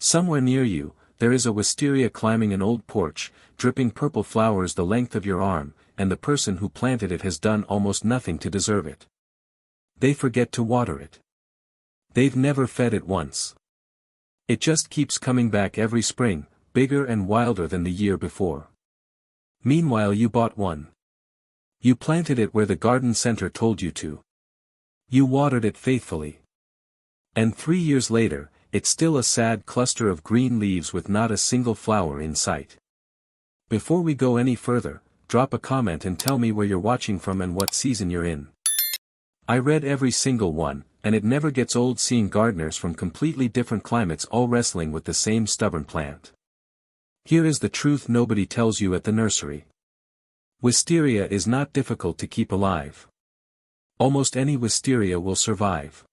Somewhere near you, there is a wisteria climbing an old porch, dripping purple flowers the length of your arm, and the person who planted it has done almost nothing to deserve it. They forget to water it. They've never fed it once. It just keeps coming back every spring, bigger and wilder than the year before. Meanwhile you bought one. You planted it where the garden center told you to. You watered it faithfully. And 3 years later, it's still a sad cluster of green leaves with not a single flower in sight. Before we go any further, drop a comment and tell me where you're watching from and what season you're in. I read every single one, and it never gets old seeing gardeners from completely different climates all wrestling with the same stubborn plant. Here is the truth nobody tells you at the nursery. Wisteria is not difficult to keep alive. Almost any wisteria will survive.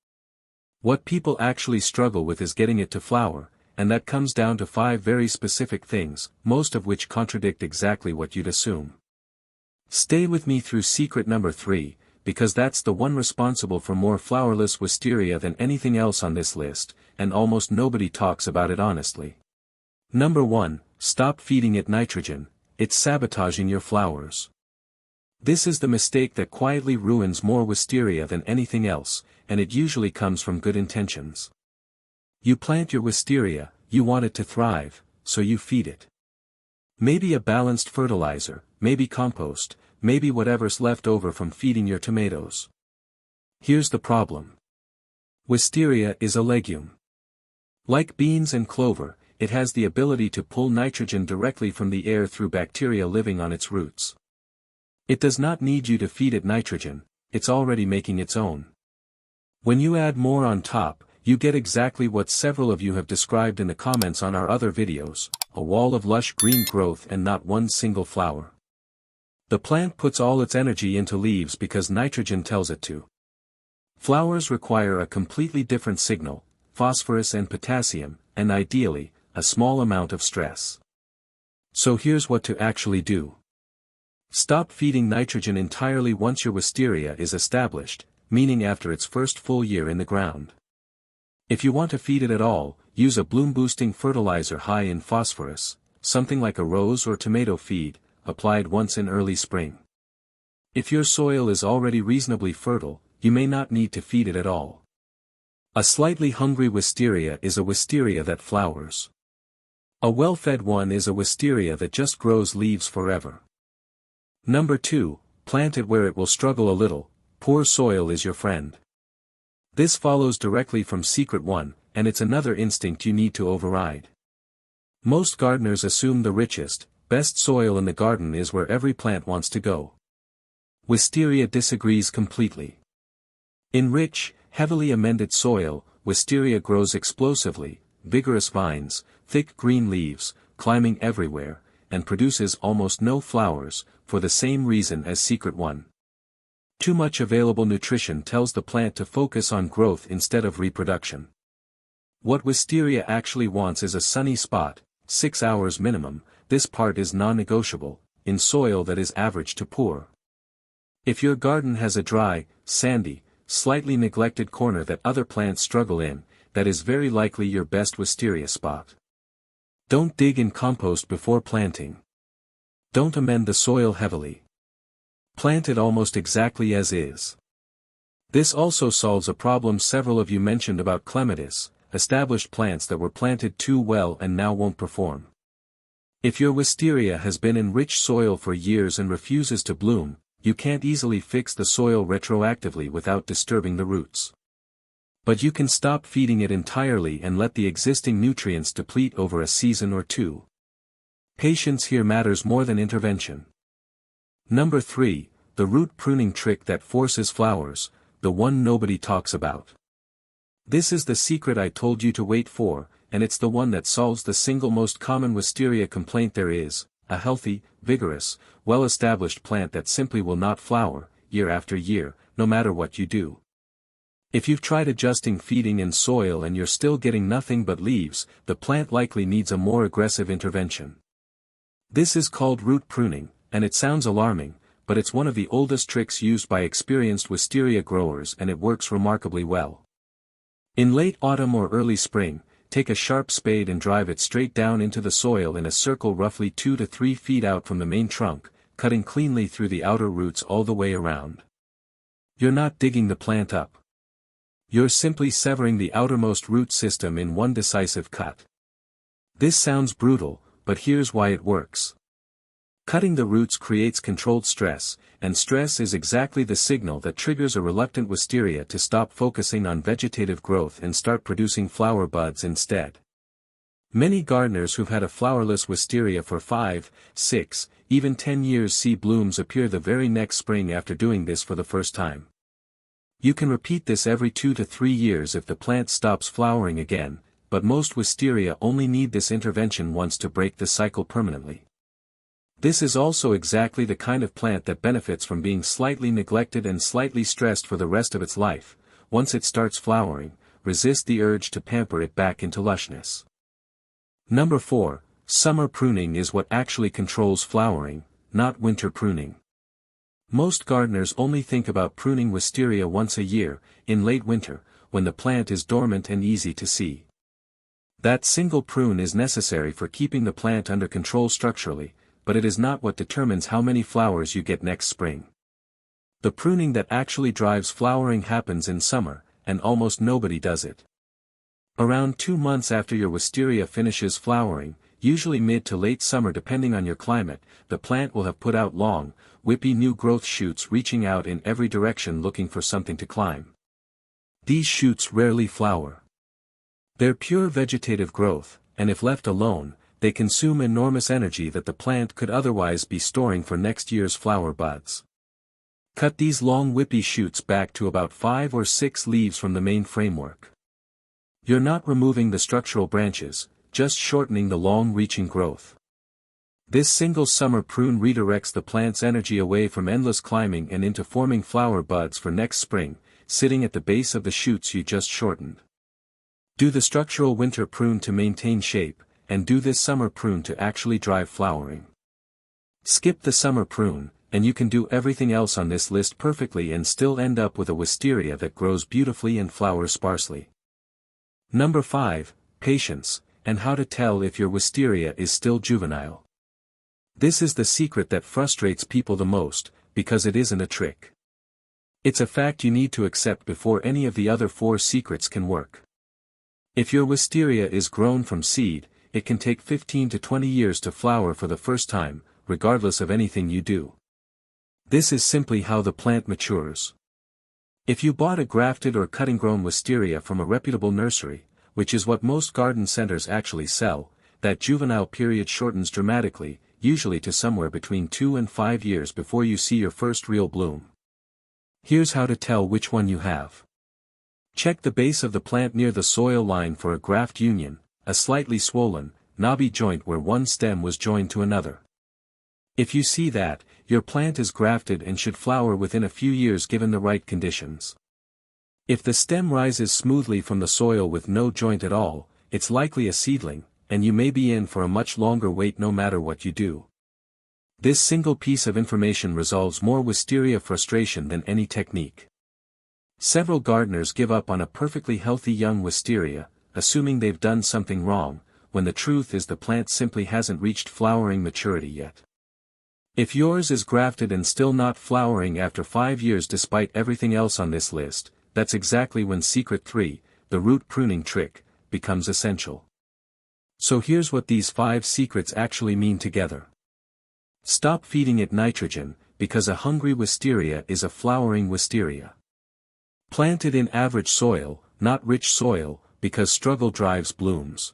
What people actually struggle with is getting it to flower, and that comes down to 5 very specific things, most of which contradict exactly what you'd assume. Stay with me through secret number 3, because that's the one responsible for more flowerless wisteria than anything else on this list, and almost nobody talks about it honestly. Number 1, stop feeding it nitrogen, it's sabotaging your flowers. This is the mistake that quietly ruins more wisteria than anything else, and it usually comes from good intentions. You plant your wisteria, you want it to thrive, so you feed it. Maybe a balanced fertilizer, maybe compost, maybe whatever's left over from feeding your tomatoes. Here's the problem. Wisteria is a legume. Like beans and clover, it has the ability to pull nitrogen directly from the air through bacteria living on its roots. It does not need you to feed it nitrogen, it's already making its own. When you add more on top, you get exactly what several of you have described in the comments on our other videos, a wall of lush green growth and not one single flower. The plant puts all its energy into leaves because nitrogen tells it to. Flowers require a completely different signal, phosphorus and potassium, and ideally, a small amount of stress. So here's what to actually do. Stop feeding nitrogen entirely once your wisteria is established, meaning after its first full year in the ground. If you want to feed it at all, use a bloom-boosting fertilizer high in phosphorus, something like a rose or tomato feed, applied once in early spring. If your soil is already reasonably fertile, you may not need to feed it at all. A slightly hungry wisteria is a wisteria that flowers. A well-fed one is a wisteria that just grows leaves forever. Number 2, plant it where it will struggle a little, poor soil is your friend. This follows directly from secret 1, and it's another instinct you need to override. Most gardeners assume the richest, best soil in the garden is where every plant wants to go. Wisteria disagrees completely. In rich, heavily amended soil, wisteria grows explosively, vigorous vines, thick green leaves, climbing everywhere, and produces almost no flowers, for the same reason as secret 1. Too much available nutrition tells the plant to focus on growth instead of reproduction. What wisteria actually wants is a sunny spot, 6 hours minimum, this part is non-negotiable, in soil that is average to poor. If your garden has a dry, sandy, slightly neglected corner that other plants struggle in, that is very likely your best wisteria spot. Don't dig in compost before planting. Don't amend the soil heavily. Plant it almost exactly as is. This also solves a problem several of you mentioned about clematis, established plants that were planted too well and now won't perform. If your wisteria has been in rich soil for years and refuses to bloom, you can't easily fix the soil retroactively without disturbing the roots. But you can stop feeding it entirely and let the existing nutrients deplete over a season or 2. Patience here matters more than intervention. Number 3, the root pruning trick that forces flowers, the one nobody talks about. This is the secret I told you to wait for, and it's the one that solves the single most common wisteria complaint there is, a healthy, vigorous, well-established plant that simply will not flower, year after year, no matter what you do. If you've tried adjusting feeding and soil and you're still getting nothing but leaves, the plant likely needs a more aggressive intervention. This is called root pruning, and it sounds alarming, but it's one of the oldest tricks used by experienced wisteria growers and it works remarkably well. In late autumn or early spring, take a sharp spade and drive it straight down into the soil in a circle roughly 2 to 3 feet out from the main trunk, cutting cleanly through the outer roots all the way around. You're not digging the plant up. You're simply severing the outermost root system in one decisive cut. This sounds brutal, but here's why it works. Cutting the roots creates controlled stress, and stress is exactly the signal that triggers a reluctant wisteria to stop focusing on vegetative growth and start producing flower buds instead. Many gardeners who've had a flowerless wisteria for 5, 6, even 10 years see blooms appear the very next spring after doing this for the first time. You can repeat this every 2 to 3 years if the plant stops flowering again, but most wisteria only need this intervention once to break the cycle permanently. This is also exactly the kind of plant that benefits from being slightly neglected and slightly stressed for the rest of its life. Once it starts flowering, resist the urge to pamper it back into lushness. Number 4, summer pruning is what actually controls flowering, not winter pruning. Most gardeners only think about pruning wisteria once a year, in late winter, when the plant is dormant and easy to see. That single prune is necessary for keeping the plant under control structurally, but it is not what determines how many flowers you get next spring. The pruning that actually drives flowering happens in summer, and almost nobody does it. Around 2 months after your wisteria finishes flowering, usually mid to late summer depending on your climate, the plant will have put out long, whippy new growth shoots reaching out in every direction looking for something to climb. These shoots rarely flower. They're pure vegetative growth, and if left alone, they consume enormous energy that the plant could otherwise be storing for next year's flower buds. Cut these long whippy shoots back to about 5 or 6 leaves from the main framework. You're not removing the structural branches, just shortening the long-reaching growth. This single summer prune redirects the plant's energy away from endless climbing and into forming flower buds for next spring, sitting at the base of the shoots you just shortened. Do the structural winter prune to maintain shape, and do this summer prune to actually drive flowering. Skip the summer prune, and you can do everything else on this list perfectly and still end up with a wisteria that grows beautifully and flowers sparsely. Number 5, patience, and how to tell if your wisteria is still juvenile. This is the secret that frustrates people the most, because it isn't a trick. It's a fact you need to accept before any of the other 4 secrets can work. If your wisteria is grown from seed, it can take 15 to 20 years to flower for the first time, regardless of anything you do. This is simply how the plant matures. If you bought a grafted or cutting-grown wisteria from a reputable nursery, which is what most garden centers actually sell, that juvenile period shortens dramatically, usually to somewhere between 2 and 5 years before you see your first real bloom. Here's how to tell which one you have. Check the base of the plant near the soil line for a graft union, a slightly swollen, knobby joint where one stem was joined to another. If you see that, your plant is grafted and should flower within a few years given the right conditions. If the stem rises smoothly from the soil with no joint at all, it's likely a seedling, and you may be in for a much longer wait no matter what you do. This single piece of information resolves more wisteria frustration than any technique. Several gardeners give up on a perfectly healthy young wisteria, assuming they've done something wrong, when the truth is the plant simply hasn't reached flowering maturity yet. If yours is grafted and still not flowering after 5 years despite everything else on this list, that's exactly when secret 3, the root pruning trick, becomes essential. So here's what these 5 secrets actually mean together. Stop feeding it nitrogen, because a hungry wisteria is a flowering wisteria. Plant it in average soil, not rich soil, because struggle drives blooms.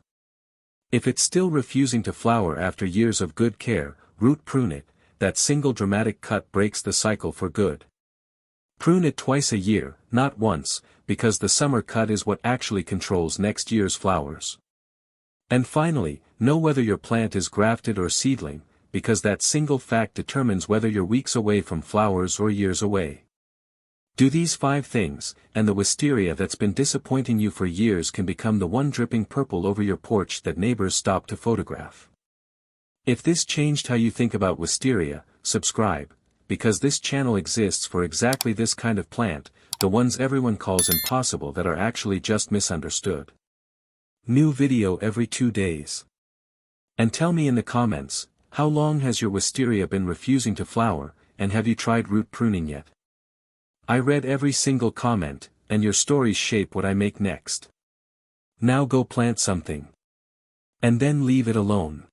If it's still refusing to flower after years of good care, root prune it. That single dramatic cut breaks the cycle for good. Prune it twice a year, not once, because the summer cut is what actually controls next year's flowers. And finally, know whether your plant is grafted or seedling, because that single fact determines whether you're weeks away from flowers or years away. Do these 5 things, and the wisteria that's been disappointing you for years can become the one dripping purple over your porch that neighbors stop to photograph. If this changed how you think about wisteria, subscribe, because this channel exists for exactly this kind of plant, the ones everyone calls impossible that are actually just misunderstood. New video every 2 days. And tell me in the comments, how long has your wisteria been refusing to flower, and have you tried root pruning yet? I read every single comment, and your stories shape what I make next. Now go plant something. And then leave it alone.